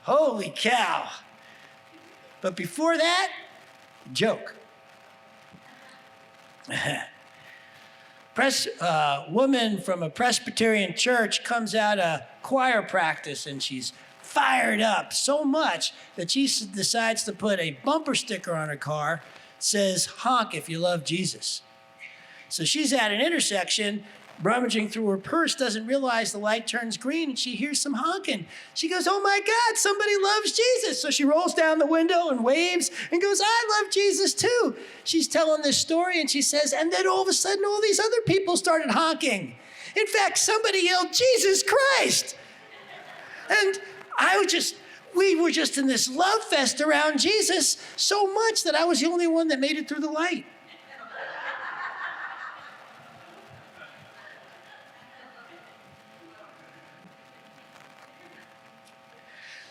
Holy cow. But before that, joke. Woman from a Presbyterian church comes out of choir practice and she's fired up so much that she decides to put a bumper sticker on her car, says, "Honk if you love Jesus." So she's at an intersection, rummaging through her purse, doesn't realize the light turns green, and she hears some honking. She goes, "Oh my God, somebody loves Jesus." So she rolls down the window and waves and goes, "I love Jesus too." She's telling this story, and she says, and then all of a sudden, all these other people started honking. In fact, somebody yelled, "Jesus Christ!" And we were just in this love fest around Jesus so much that I was the only one that made it through the light.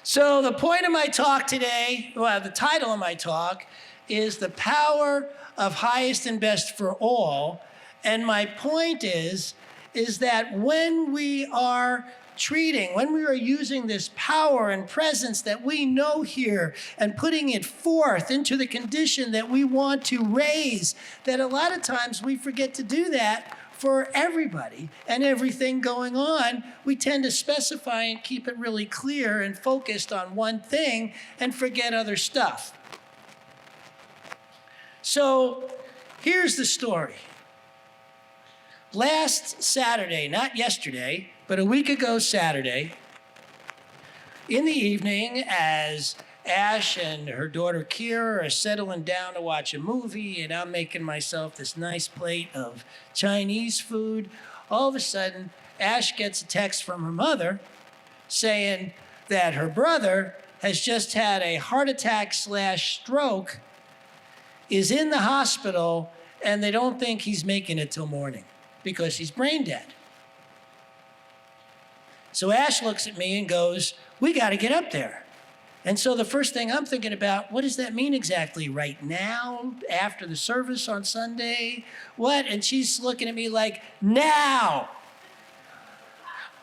So the point of my talk today, well, the title of my talk is The Power of Highest and Best for All. And my point is that when we are using this power and presence that we know here and putting it forth into the condition that we want to raise, that a lot of times we forget to do that for everybody and everything going on. We tend to specify and keep it really clear and focused on one thing and forget other stuff. So here's the story. Last Saturday, not yesterday, but a week ago Saturday, in the evening, as Ash and her daughter Kira are settling down to watch a movie, and I'm making myself this nice plate of Chinese food, all of a sudden, Ash gets a text from her mother saying that her brother has just had a heart attack / stroke, is in the hospital, and they don't think he's making it till morning because he's brain dead. So Ash looks at me and goes, "We got to get up there." And so the first thing I'm thinking about, what does that mean exactly? Right now, after the service on Sunday? What? And she's looking at me like, "Now."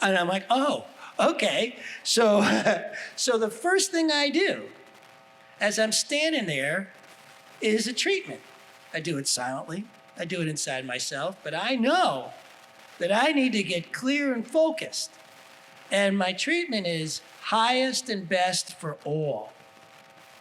And I'm like, "Oh, okay." So the first thing I do as I'm standing there is a treatment. I do it silently. I do it inside myself. But I know that I need to get clear and focused. And my treatment is highest and best for all,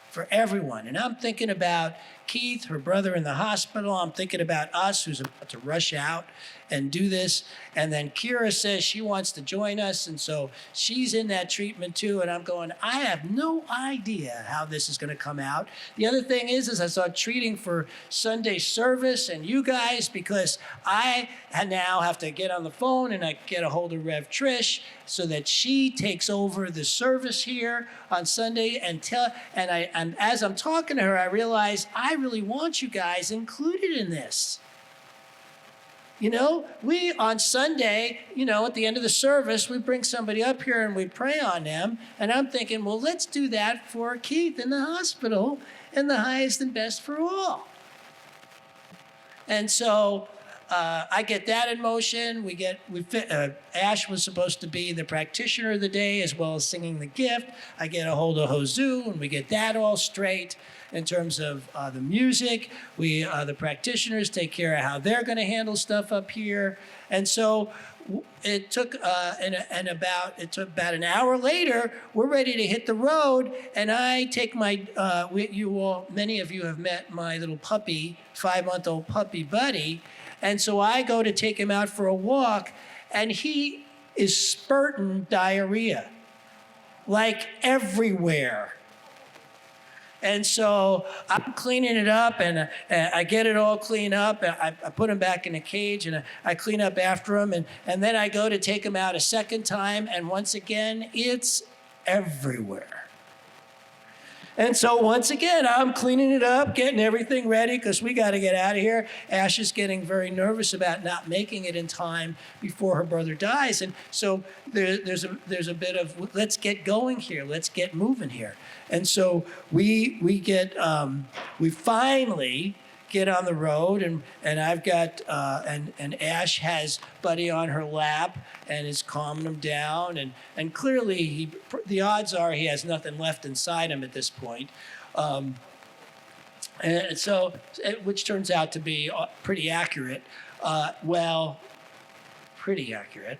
for everyone. And I'm thinking about Keith, her brother in the hospital. I'm thinking about us, who's about to rush out and do this. And then Kira says she wants to join us, and so she's in that treatment too. And I'm going, I have no idea how this is going to come out. The other thing is I start treating for Sunday service and you guys, because I now have to get on the phone and I get a hold of Rev Trish so that she takes over the service here on Sunday. And as I'm talking to her, I realize I really want you guys included in this. You know, we on Sunday, at the end of the service, we bring somebody up here and we pray on them. And I'm thinking, well, let's do that for Keith in the hospital and the highest and best for all. And so I get that in motion. Ash was supposed to be the practitioner of the day as well as singing the gift. I get a hold of Josu and we get that all straight. In terms of the music, the practitioners take care of how they're going to handle stuff up here, and so it took about an hour later. We're ready to hit the road, and I take my many of you have met my little puppy, 5-month-old puppy Buddy, and so I go to take him out for a walk, and he is spurting diarrhea, like everywhere. And so I'm cleaning it up, and I get it all cleaned up. I put him back in the cage, and I clean up after him. And then I go to take him out a second time, and once again, it's everywhere. And so once again, I'm cleaning it up, getting everything ready, because we got to get out of here. Ash is getting very nervous about not making it in time before her brother dies. And so there's a bit of, let's get going here. Let's get moving here. And so we finally get on the road, and I've got and Ash has Buddy on her lap and is calming him down, and clearly the odds are he has nothing left inside him at this point. And so, which turns out to be pretty accurate. Pretty accurate.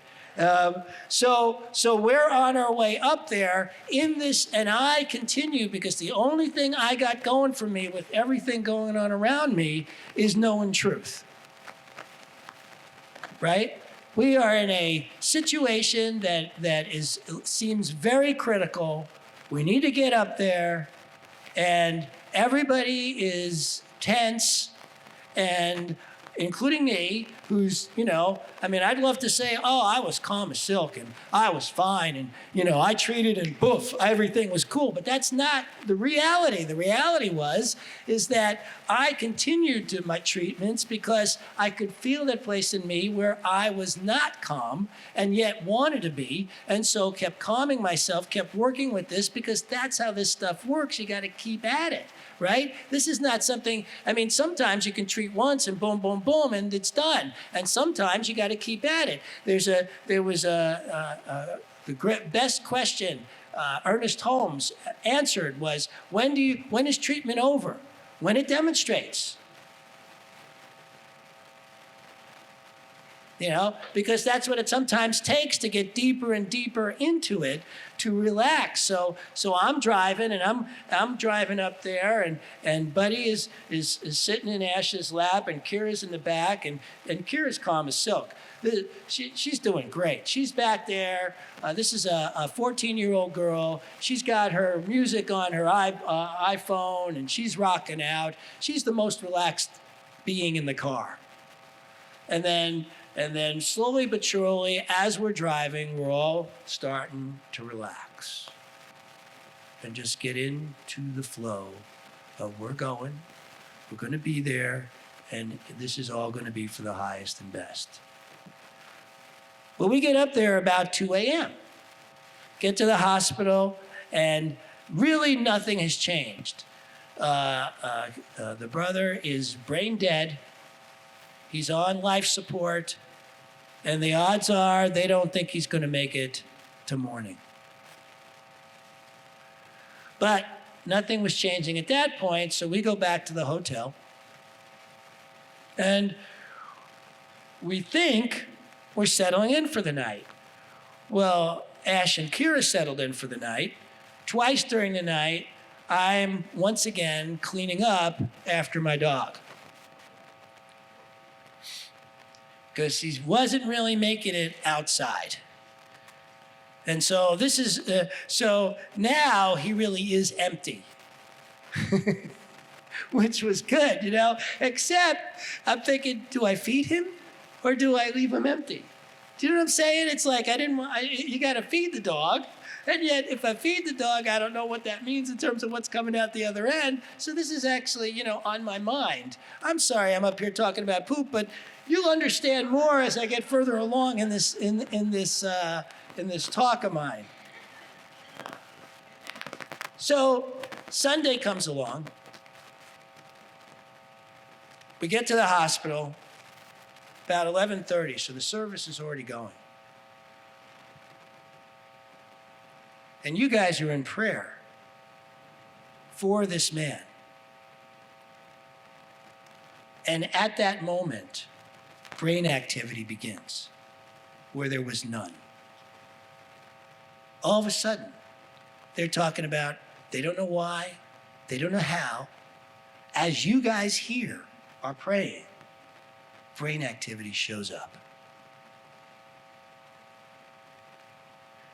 So we're on our way up there in this, and I continue because the only thing I got going for me with everything going on around me is knowing truth. Right? We are in a situation that seems very critical. We need to get up there, and everybody is tense, and including me, who's, I'd love to say, oh, I was calm as silk and I was fine and, I treated and poof, everything was cool. But that's not the reality. The reality is that I continued to my treatments because I could feel that place in me where I was not calm and yet wanted to be. And so kept calming myself, kept working with this because that's how this stuff works. You got to keep at it. Right? This is not something, sometimes you can treat once and boom, boom, boom, and it's done. And sometimes you got to keep at it. The best question Ernest Holmes answered was, when is treatment over? When it demonstrates. Because that's what it sometimes takes to get deeper and deeper into it, to relax. So I'm driving, and I'm driving up there, and Buddy is sitting in Ash's lap, and Kira's in the back, and Kira's calm as silk. She's doing great. She's back there. This is a 14-year-old girl. She's got her music on her iPhone, and she's rocking out. She's the most relaxed being in the car. And then slowly but surely, as we're driving, we're all starting to relax and just get into the flow of we're going to be there, and this is all going to be for the highest and best. Well, we get up there about 2 a.m., get to the hospital, and really nothing has changed. The brother is brain dead. He's on life support, and the odds are they don't think he's going to make it to morning. But nothing was changing at that point, so we go back to the hotel, and we think we're settling in for the night. Well, Ash and Kira settled in for the night. Twice during the night, I'm once again cleaning up after my dog, because he wasn't really making it outside. And so so now he really is empty, which was good, except I'm thinking, do I feed him or do I leave him empty? Do you know what I'm saying? It's like, you got to feed the dog. And yet, if I feed the dog, I don't know what that means in terms of what's coming out the other end. So this is actually, on my mind. I'm sorry I'm up here talking about poop, but you'll understand more as I get further along in this talk of mine. So Sunday comes along. We get to the hospital about 11:30, so the service is already going. And you guys are in prayer for this man. And at that moment, brain activity begins where there was none. All of a sudden, they're talking about, they don't know why, they don't know how. As you guys here are praying, brain activity shows up.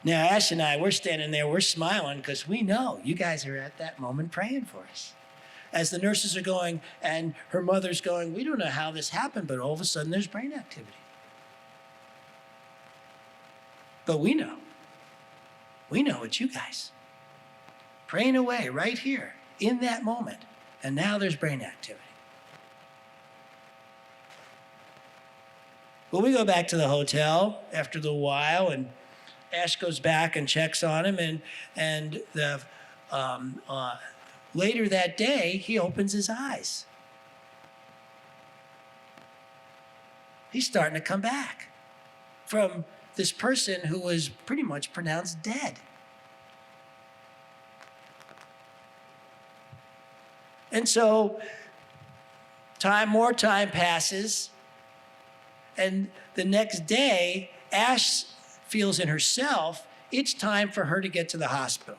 Now, Ash and I, we're standing there, we're smiling because we know you guys are at that moment praying for us. As the nurses are going and her mother's going, we don't know how this happened, but all of a sudden there's brain activity. But we know it's you guys praying away right here in that moment. And now there's brain activity. Well, we go back to the hotel after a little while, and Ash goes back and checks on him, and later that day, he opens his eyes. He's starting to come back from this person who was pretty much pronounced dead. And so more time passes, and the next day, Ash feels in herself, it's time for her to get to the hospital.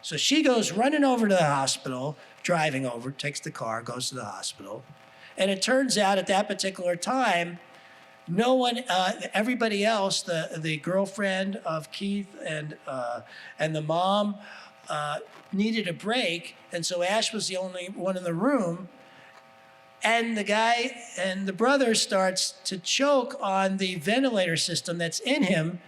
So she goes running over to the hospital, driving over, takes the car, goes to the hospital. And it turns out at that particular time, no one, everybody else, the girlfriend of Keith and the mom needed a break. And so Ash was the only one in the room. And the guy and the brother starts to choke on the ventilator system that's in him.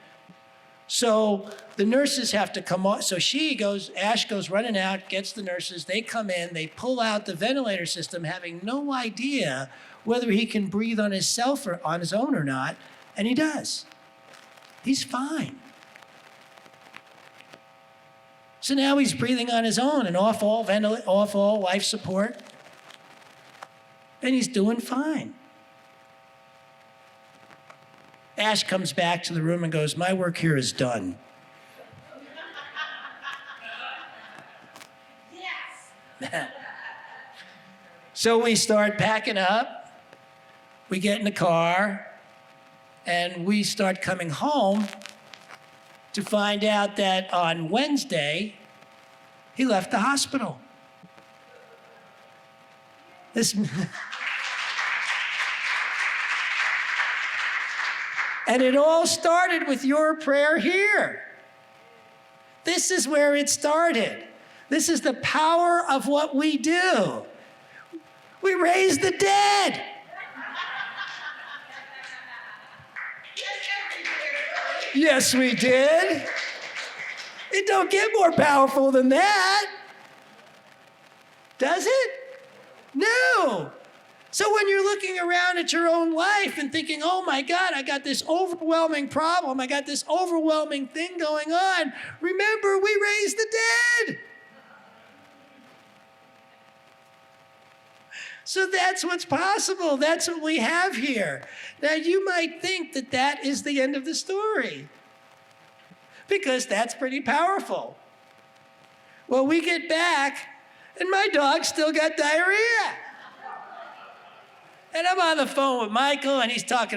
So the nurses have to come on. So Ash goes running out, gets the nurses. They come in, they pull out the ventilator system, having no idea whether he can breathe on himself or on his own or not. And he does. He's fine. So now he's breathing on his own and off all life support. And he's doing fine. Ash comes back to the room and goes, "My work here is done." Yes. So we start packing up. We get in the car, and we start coming home to find out that on Wednesday, he left the hospital. And it all started with your prayer here. This is where it started. This is the power of what we do. We raise the dead. Yes, we did. It don't get more powerful than that. Does it? No. So when you're looking around at your own life and thinking, oh my God, I got this overwhelming problem, I got this overwhelming thing going on, remember, we raise the dead. So that's what's possible. That's what we have here. Now, you might think that that is the end of the story, because that's pretty powerful. Well, we get back, and my dog still got diarrhea. And I'm on the phone with Michael, and he tells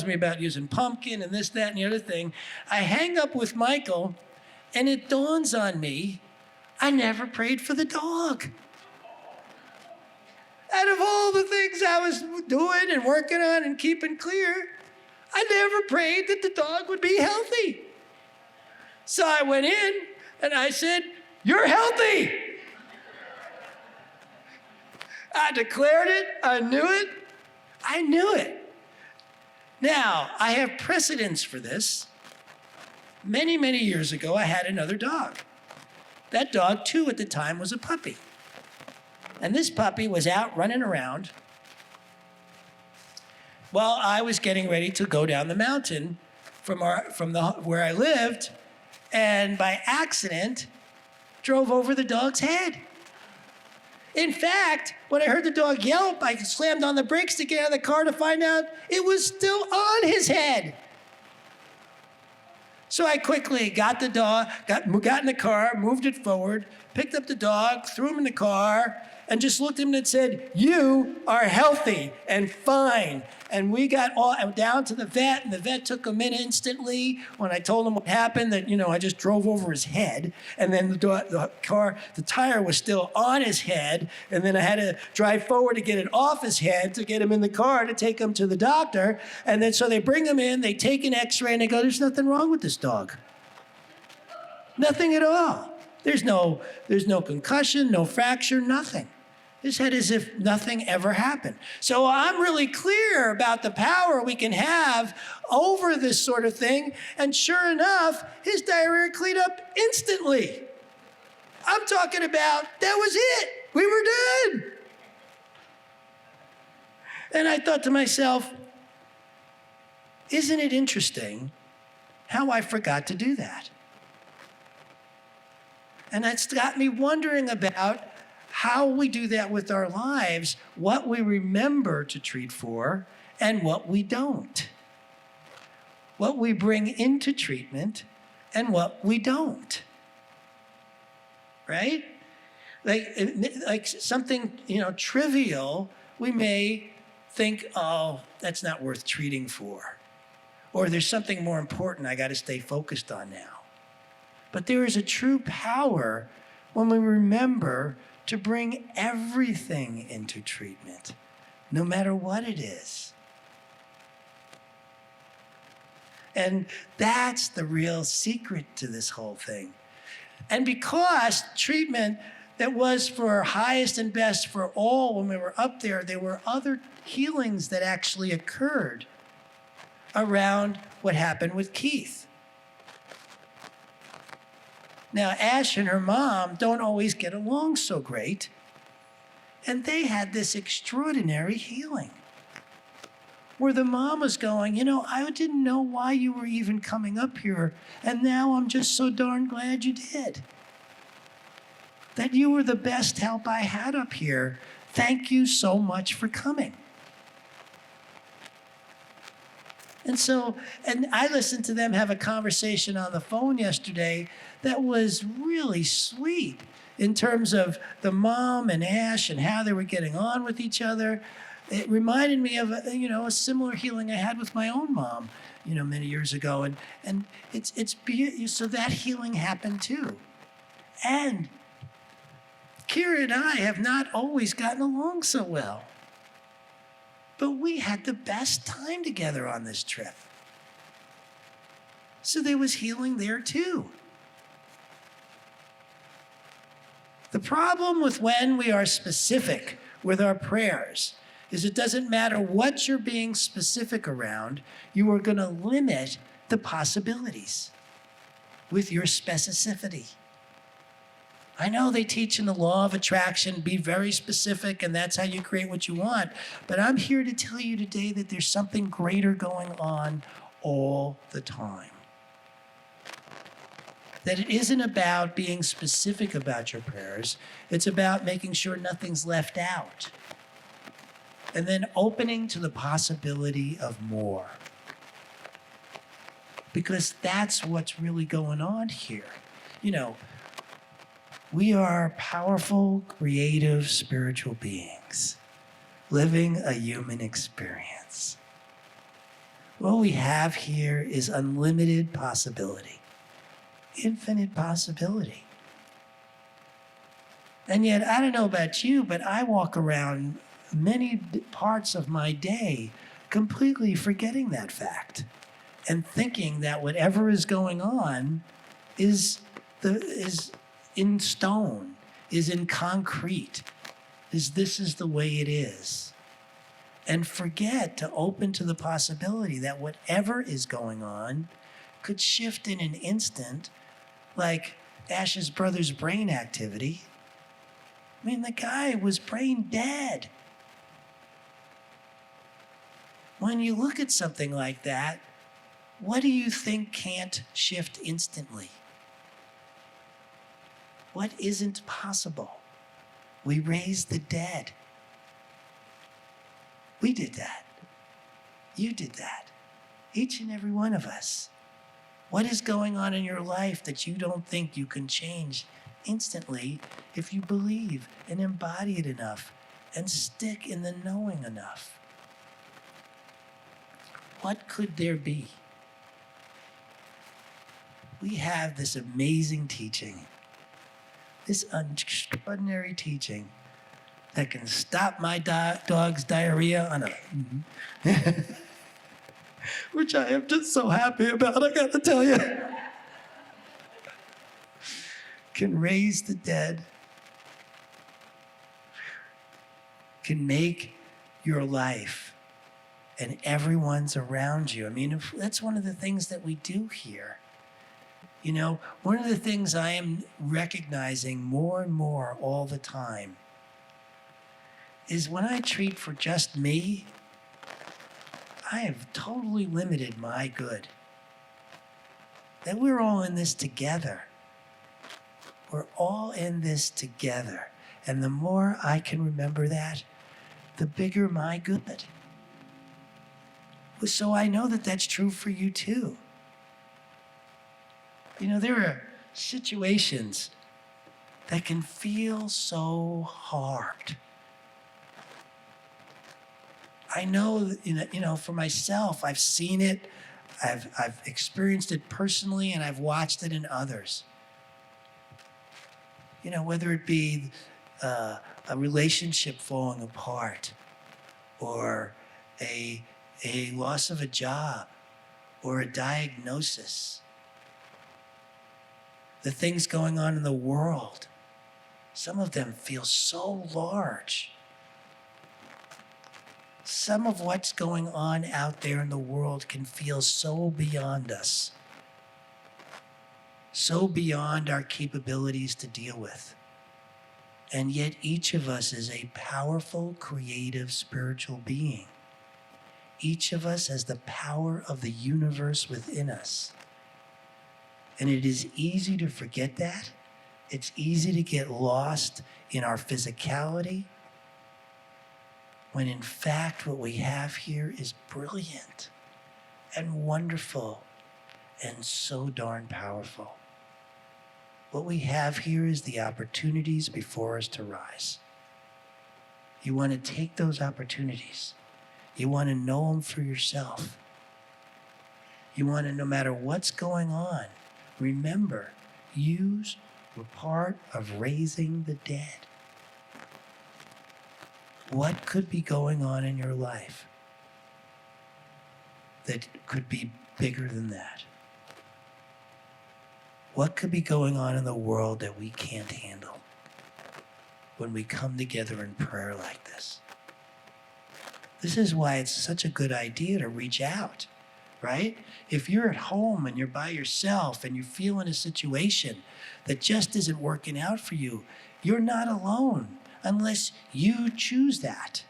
me about using pumpkin and this, that, and the other thing. I hang up with Michael, and it dawns on me, I never prayed for the dog. Out of all the things I was doing and working on and keeping clear, I never prayed that the dog would be healthy. So I went in, and I said, "You're healthy." I declared it. I knew it. I knew it. Now, I have precedence for this. Many, many years ago, I had another dog. That dog, too, at the time, was a puppy. And this puppy was out running around while I was getting ready to go down the mountain from where I lived, and by accident, drove over the dog's head. In fact, when I heard the dog yelp, I slammed on the brakes to get out of the car to find out it was still on his head. So I quickly got the dog, got in the car, moved it forward, picked up the dog, threw him in the car, and just looked at him and said, "You are healthy and fine." And we got down to the vet, and the vet took him in instantly when I told him what happened, that, I just drove over his head, and then the tire was still on his head, and then I had to drive forward to get it off his head to get him in the car to take him to the doctor. And then so they bring him in, they take an x-ray, and they go, "There's nothing wrong with this dog. Nothing at all. There's no concussion, no fracture, nothing." His head as if nothing ever happened. So I'm really clear about the power we can have over this sort of thing. And sure enough, his diarrhea cleaned up instantly. I'm talking about, that was it. We were done. And I thought to myself, isn't it interesting how I forgot to do that? And it's got me wondering about how we do that with our lives, what we remember to treat for and what we don't. What we bring into treatment and what we don't. Right? Like something, trivial, we may think, oh, that's not worth treating for. Or there's something more important I got to stay focused on now. But there is a true power when we remember to bring everything into treatment, no matter what it is. And that's the real secret to this whole thing. And because treatment that was for highest and best for all when we were up there were other healings that actually occurred around what happened with Keith. Now, Ash and her mom don't always get along so great, and they had this extraordinary healing where the mom was going, I didn't know why you were even coming up here, and now I'm just so darn glad you did. That you were the best help I had up here. Thank you so much for coming. And I listened to them have a conversation on the phone yesterday that was really sweet in terms of the mom and Ash and how they were getting on with each other. It reminded me of a similar healing I had with my own mom, many years ago, and it's beautiful. So that healing happened too, and Kira and I have not always gotten along so well, but we had the best time together on this trip. So there was healing there too. The problem with when we are specific with our prayers is it doesn't matter what you're being specific around, you are going to limit the possibilities with your specificity. I know they teach in the law of attraction, be very specific, and that's how you create what you want. But I'm here to tell you today that there's something greater going on all the time. That it isn't about being specific about your prayers. It's about making sure nothing's left out. And then opening to the possibility of more. Because that's what's really going on here. We are powerful, creative, spiritual beings living a human experience. What we have here is unlimited possibility, infinite possibility. And yet, I don't know about you, but I walk around many parts of my day completely forgetting that fact and thinking that whatever is going on is in stone, is in concrete, this is the way it is. And forget to open to the possibility that whatever is going on could shift in an instant, like Ash's brother's brain activity. I mean, the guy was brain dead. When you look at something like that, what do you think can't shift instantly? What isn't possible? We raised the dead. We did that. You did that. Each and every one of us. What is going on in your life that you don't think you can change instantly if you believe and embody it enough and stick in the knowing enough? What could there be? We have this amazing teaching, this extraordinary teaching that can stop my dog's diarrhea on a, which I am just so happy about, I gotta tell you. Can raise the dead, can make your life and everyone's around you. I mean, that's one of the things that we do here. One of the things I am recognizing more and more all the time is when I treat for just me, I have totally limited my good. That we're all in this together. We're all in this together. And the more I can remember that, the bigger my good. So I know that that's true for you too. You know, there are situations that can feel so hard. I know, for myself, I've seen it, I've experienced it personally, and I've watched it in others. You know, whether it be a relationship falling apart, or a loss of a job, or a diagnosis, the things going on in the world, some of them feel so large. Some of what's going on out there in the world can feel so beyond us, so beyond our capabilities to deal with. And yet each of us is a powerful, creative, spiritual being. Each of us has the power of the universe within us. And it is easy to forget that. It's easy to get lost in our physicality, when in fact what we have here is brilliant and wonderful and so darn powerful. What we have here is the opportunities before us to rise. You want to take those opportunities. You want to know them for yourself. You want to, no matter what's going on, remember, you were part of raising the dead. What could be going on in your life that could be bigger than that? What could be going on in the world that we can't handle when we come together in prayer like this? This is why it's such a good idea to reach out, right? If you're at home and you're by yourself and you feel in a situation that just isn't working out for you, you're not alone unless you choose that.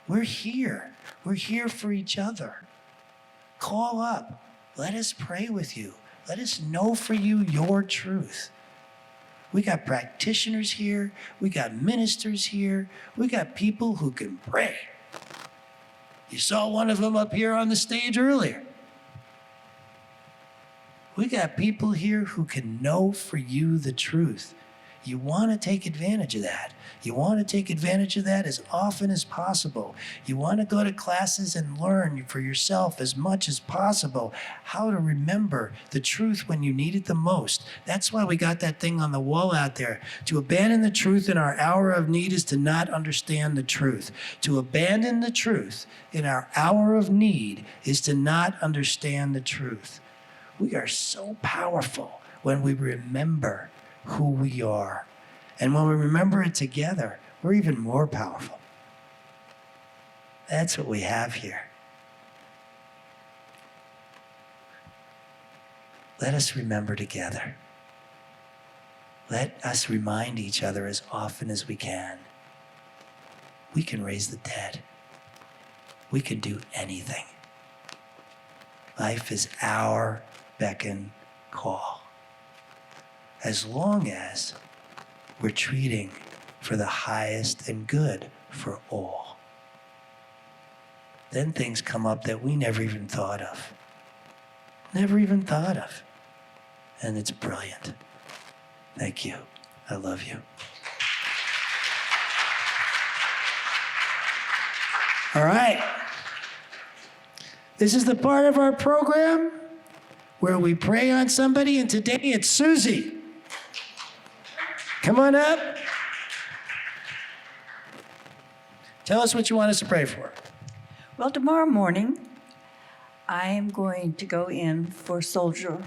We're here. We're here for each other. Call up. Let us pray with you. Let us know for you your truth. We got practitioners here. We got ministers here. We got people who can pray. You saw one of them up here on the stage earlier. We got people here who can know for you the truth. You want to take advantage of that. You want to take advantage of that as often as possible. You want to go to classes and learn for yourself as much as possible how to remember the truth when you need it the most. That's why we got that thing on the wall out there. To abandon the truth in our hour of need is to not understand the truth. To abandon the truth in our hour of need is to not understand the truth. We are so powerful when we remember who we are. And when we remember it together, we're even more powerful. That's what we have here. Let us remember together. Let us remind each other as often as we can. We can raise the dead. We can do anything. Life is our beck and call. As long as we're treating for the highest and good for all. Then things come up that we never even thought of. Never even thought of. And it's brilliant. Thank you. I love you. All right. This is the part of our program where we pray on somebody, and today it's Susie. Come on up. Tell us what you want us to pray for. Well, tomorrow morning, I am going to go in for soldier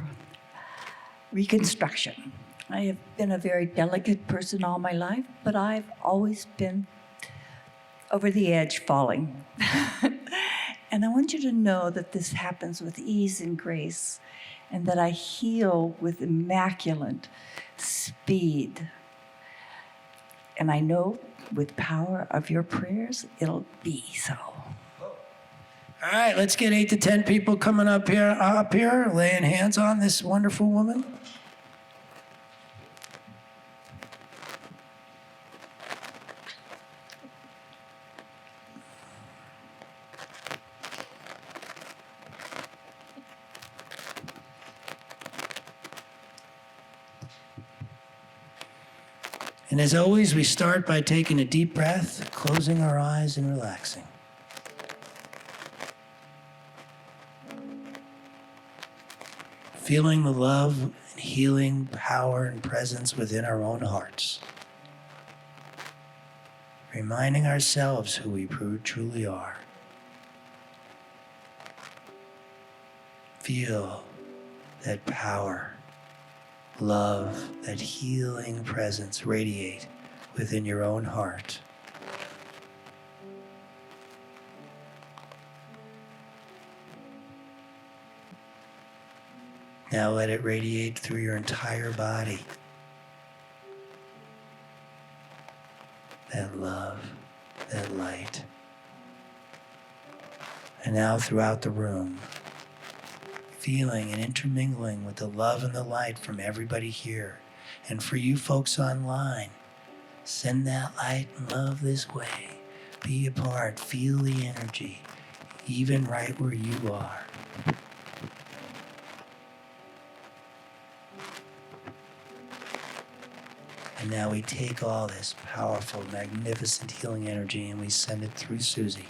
reconstruction. I have been a very delicate person all my life, but I've always been over the edge falling. And I want you to know that this happens with ease and grace, and that I heal with immaculate speed. And I know with power of your prayers, it'll be so. All right, let's get 8 to 10 people coming up here, laying hands on this wonderful woman. And as always, we start by taking a deep breath, closing our eyes and relaxing. Feeling the love and healing power and presence within our own hearts. Reminding ourselves who we truly are. Feel that power, love, that healing presence radiate within your own heart. Now let it radiate through your entire body. That love, that light. And now throughout the room, feeling and intermingling with the love and the light from everybody here. And for you folks online, send that light and love this way. Be a part, feel the energy, even right where you are. And now we take all this powerful, magnificent healing energy and we send it through Susie.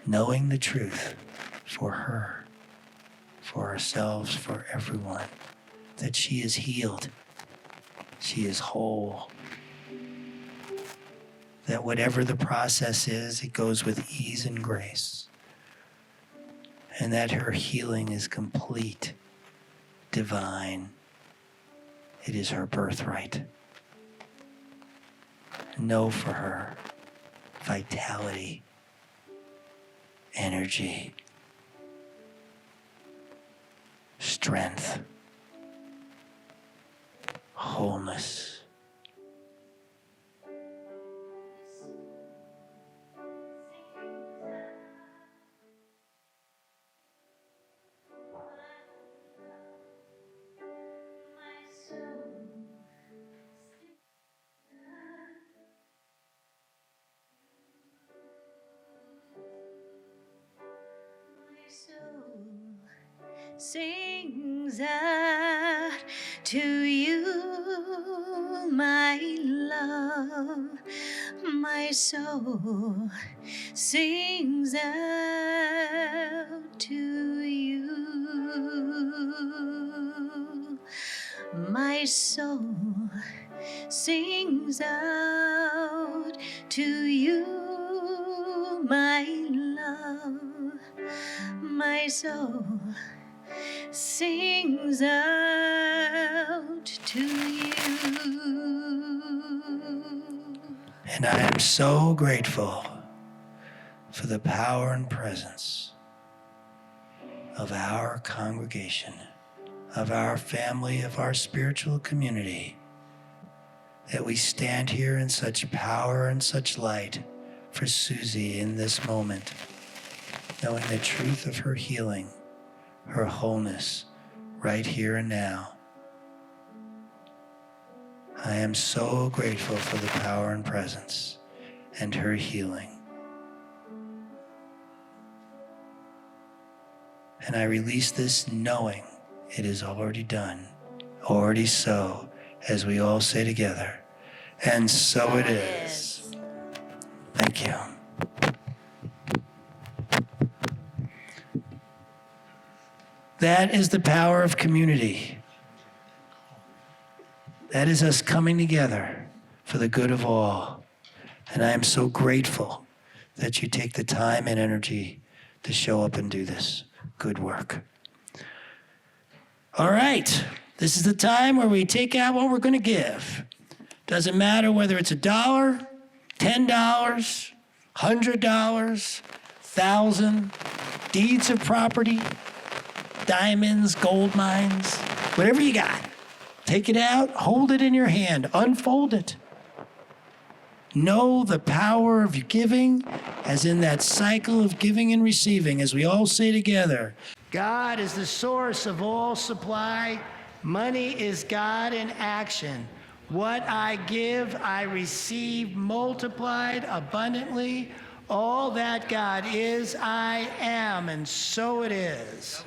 Knowing the truth for her, for ourselves, for everyone, that she is healed, she is whole, that whatever the process is, it goes with ease and grace, and that her healing is complete, divine. It is her birthright. Know for her vitality, energy, strength, wholeness. Sings out to you, my love. My soul sings out to you. My soul sings out to you, my love. My soul sings out to you. And I am so grateful for the power and presence of our congregation, of our family, of our spiritual community, that we stand here in such power and such light for Susie in this moment, knowing the truth of her healing, her wholeness, right here and now. I am so grateful for the power and presence and her healing. And I release this knowing it is already done, already so, as we all say together, and so it is. Thank you. That is the power of community. That is us coming together for the good of all. And I am so grateful that you take the time and energy to show up and do this good work. All right, this is the time where we take out what we're going to give. Doesn't matter whether it's $1, $10, $100, 1,000, deeds of property, diamonds, gold mines, whatever you got. Take it out, hold it in your hand, unfold it. Know the power of giving, as in that cycle of giving and receiving, as we all say together. God is the source of all supply. Money is God in action. What I give, I receive multiplied abundantly. All that God is, I am, and so it is.